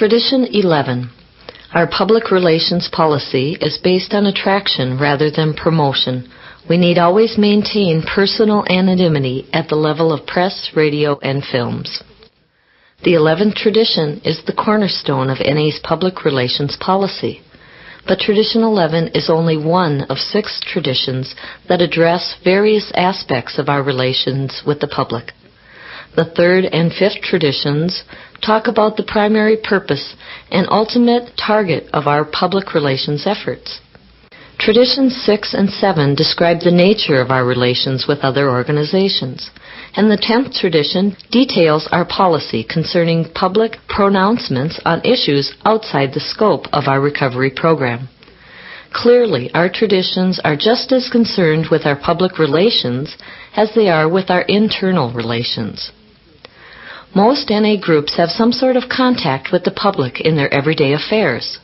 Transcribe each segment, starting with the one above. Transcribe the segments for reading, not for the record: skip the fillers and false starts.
Tradition 11. Our public relations policy is based on attraction rather than promotion. We need always maintain personal anonymity at the level of press, radio, and films. The 11th tradition is the cornerstone of NA's public relations policy. But Tradition 11 is only one of 6 traditions that address various aspects of our relations with the public. The 3rd and 5th traditions talk about the primary purpose and ultimate target of our public relations efforts. Traditions 6 and 7 describe the nature of our relations with other organizations, and the 10th tradition details our policy concerning public pronouncements on issues outside the scope of our recovery program. Clearly, our traditions are just as concerned with our public relations as they are with our internal relations. Most NA groups have some sort of contact with the public in their everyday affairs.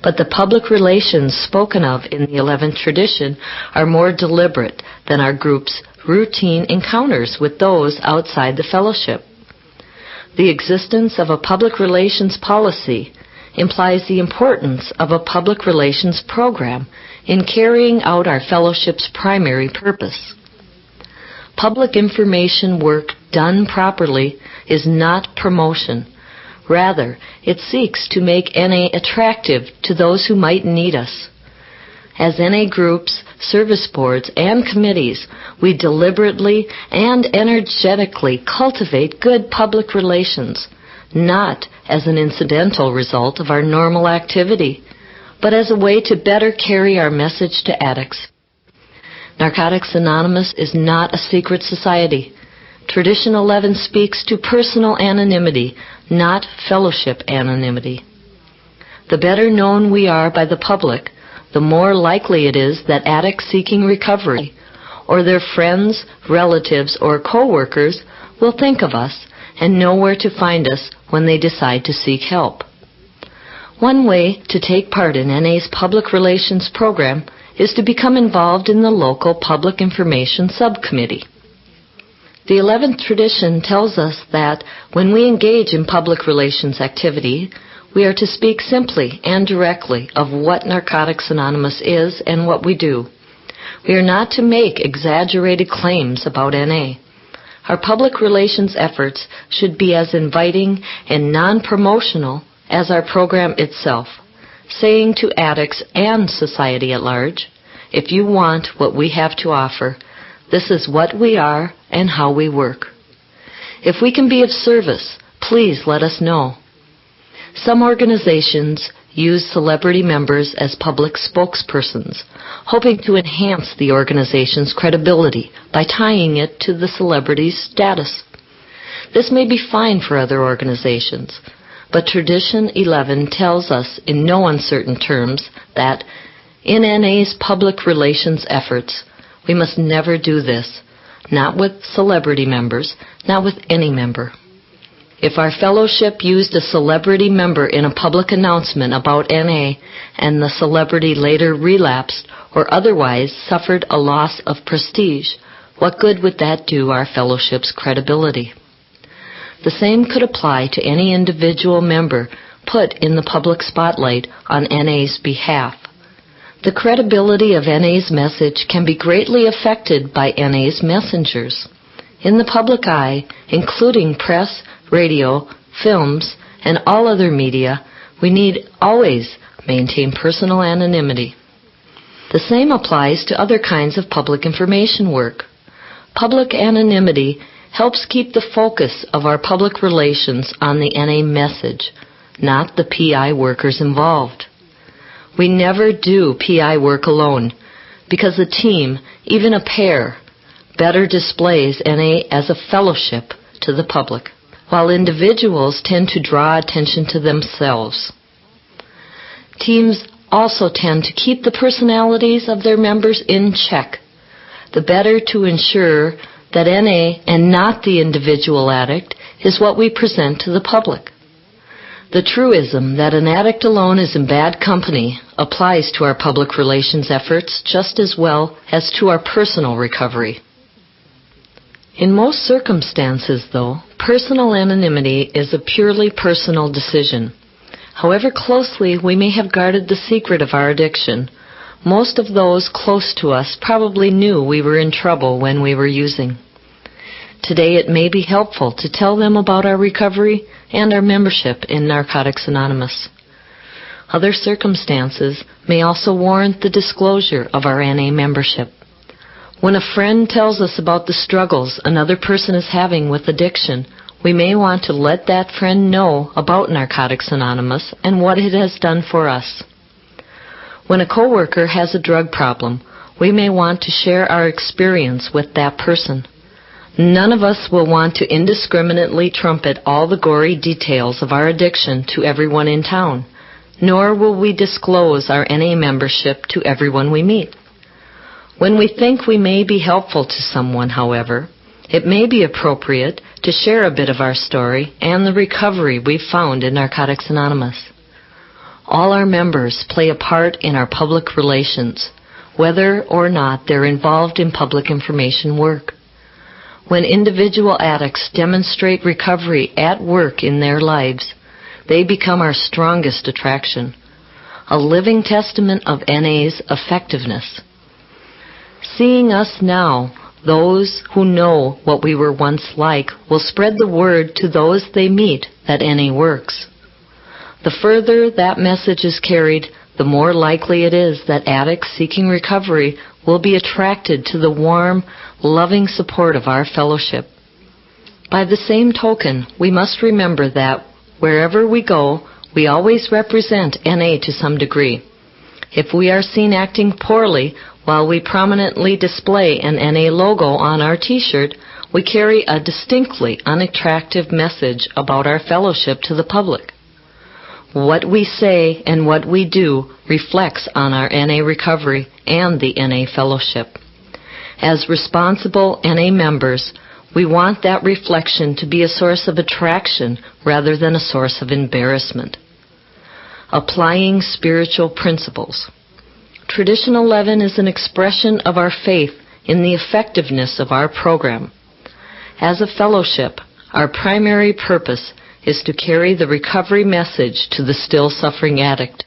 But the public relations spoken of in the 11th tradition are more deliberate than our group's routine encounters with those outside the fellowship. The existence of a public relations policy implies the importance of a public relations program in carrying out our fellowship's primary purpose. Public information work done properly is not promotion. Rather, it seeks to make NA attractive to those who might need us. As NA groups, service boards, and committees, we deliberately and energetically cultivate good public relations, not as an incidental result of our normal activity, but as a way to better carry our message to addicts. Narcotics Anonymous is not a secret society. Tradition 11 speaks to personal anonymity, not fellowship anonymity. The better known we are by the public, the more likely it is that addicts seeking recovery, or their friends, relatives, or co-workers will think of us and know where to find us when they decide to seek help. One way to take part in NA's public relations program is to become involved in the local public information subcommittee. The 11th tradition tells us that when we engage in public relations activity, we are to speak simply and directly of what Narcotics Anonymous is and what we do. We are not to make exaggerated claims about NA. Our public relations efforts should be as inviting and non-promotional as our program itself, saying to addicts and society at large, if you want what we have to offer, this is what we are and how we work. If we can be of service, please let us know. Some organizations use celebrity members as public spokespersons, hoping to enhance the organization's credibility by tying it to the celebrity's status. This may be fine for other organizations, but Tradition 11 tells us in no uncertain terms that in NA's public relations efforts, we must never do this, not with celebrity members, not with any member. If our fellowship used a celebrity member in a public announcement about NA and the celebrity later relapsed or otherwise suffered a loss of prestige, what good would that do our fellowship's credibility? The same could apply to any individual member put in the public spotlight on NA's behalf. The credibility of NA's message can be greatly affected by NA's messengers. In the public eye, including press, radio, films, and all other media, we need always maintain personal anonymity. The same applies to other kinds of public information work. Public anonymity helps keep the focus of our public relations on the NA message, not the PI workers involved. We never do PI work alone, because a team, even a pair, better displays NA as a fellowship to the public, while individuals tend to draw attention to themselves. Teams also tend to keep the personalities of their members in check, the better to ensure that NA and not the individual addict is what we present to the public. The truism that an addict alone is in bad company applies to our public relations efforts just as well as to our personal recovery. In most circumstances, though, personal anonymity is a purely personal decision. However closely we may have guarded the secret of our addiction, most of those close to us probably knew we were in trouble when we were using. Today it may be helpful to tell them about our recovery and our membership in Narcotics Anonymous. Other circumstances may also warrant the disclosure of our NA membership. When a friend tells us about the struggles another person is having with addiction, we may want to let that friend know about Narcotics Anonymous and what it has done for us. When a coworker has a drug problem, we may want to share our experience with that person. None of us will want to indiscriminately trumpet all the gory details of our addiction to everyone in town, nor will we disclose our NA membership to everyone we meet. When we think we may be helpful to someone, however, it may be appropriate to share a bit of our story and the recovery we've found in Narcotics Anonymous. All our members play a part in our public relations, whether or not they're involved in public information work. When individual addicts demonstrate recovery at work in their lives, they become our strongest attraction, a living testament of NA's effectiveness. Seeing us now, those who know what we were once like will spread the word to those they meet that NA works. The further that message is carried, the more likely it is that addicts seeking recovery will be attracted to the warm, loving support of our fellowship. By the same token, we must remember that wherever we go, we always represent NA to some degree. If we are seen acting poorly while we prominently display an NA logo on our T-shirt, we carry a distinctly unattractive message about our fellowship to the public. What we say and what we do reflects on our NA recovery and the NA fellowship. As responsible NA members, we want that reflection to be a source of attraction rather than a source of embarrassment. Applying spiritual principles. Tradition 11 is an expression of our faith in the effectiveness of our program. As a fellowship, our primary purpose is to carry the recovery message to the still suffering addict.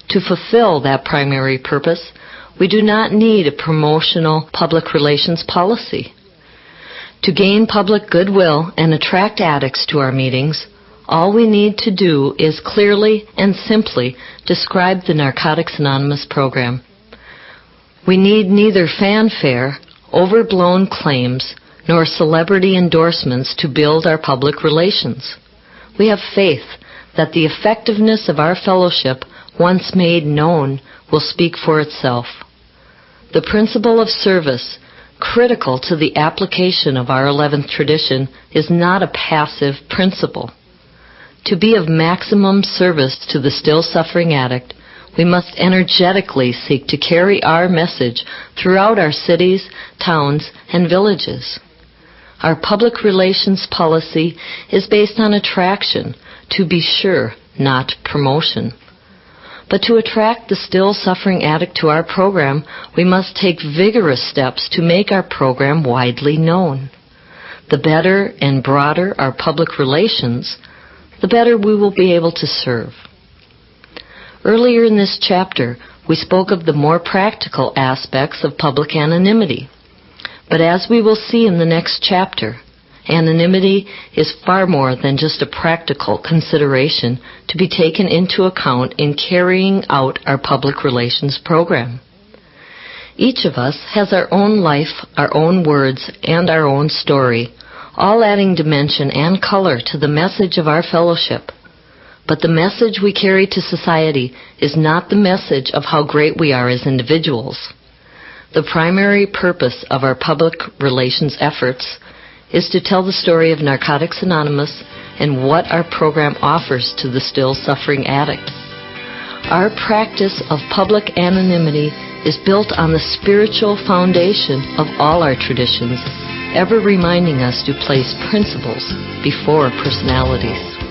To fulfill that primary purpose, we do not need a promotional public relations policy. To gain public goodwill and attract addicts to our meetings, all we need to do is clearly and simply describe the Narcotics Anonymous program. We need neither fanfare, overblown claims, nor celebrity endorsements to build our public relations. We have faith that the effectiveness of our fellowship, once made known, will speak for itself. The principle of service, critical to the application of our 11th tradition, is not a passive principle. To be of maximum service to the still suffering addict, we must energetically seek to carry our message throughout our cities, towns, and villages. Our public relations policy is based on attraction, to be sure, not promotion. But to attract the still suffering addict to our program, we must take vigorous steps to make our program widely known. The better and broader our public relations, the better we will be able to serve. Earlier in this chapter, we spoke of the more practical aspects of public anonymity. But as we will see in the next chapter, anonymity is far more than just a practical consideration to be taken into account in carrying out our public relations program. Each of us has our own life, our own words, and our own story, all adding dimension and color to the message of our fellowship. But the message we carry to society is not the message of how great we are as individuals. The primary purpose of our public relations efforts is to tell the story of Narcotics Anonymous and what our program offers to the still suffering addict. Our practice of public anonymity is built on the spiritual foundation of all our traditions, ever reminding us to place principles before personalities.